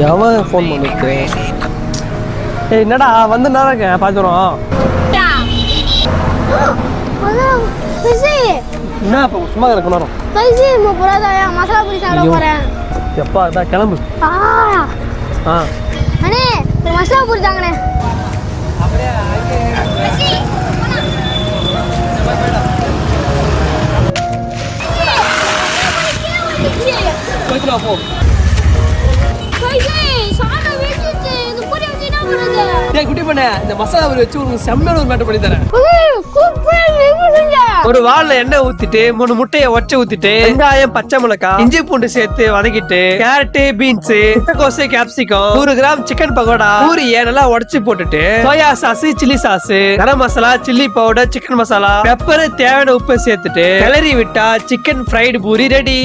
எவன் ஃபோன் பண்ணிட்டு? ஏய் என்னடா வந்து நேரம் இருக்கேன் பார்த்துறோம். என்ன இப்போ சும்மா இருக்கணும். மசாலா பூரி சாப்பிட போறேன். எப்பா அதான் கிளம்பு. அண்ணே மசாலா பூரி தாங்கண்ணே. போய்க்கலாம் போ. குட்டி பண்ண இந்த மசாலா பூரி வச்சு உங்களுக்கு செம்மையான ஒரு மேட்டர் பண்ணி தரேன். ஒரு வாள்ல எண்ணெய் ஊத்திட்டு 3 முட்டையை ஒச்ச ஊத்திட்டு வெங்காயம் பச்சை மிளகாய் இஞ்சி பூண்டு சேர்த்து வதக்கிட்டு கேரட் பீன்ஸ் முட்டைக்கோசு கேப்சிகம் 100 கிராம் சிக்கன் பகோடா பூரியை நல்லா உடைச்சு போட்டுட்டு soya sauce chilli sauce garam masala chilli powder chicken masala pepper தேவையான உப்பு சேர்த்துட்டு கிளறி விட்டா சிக்கன் ஃப்ரைடு பூரி ரெடி.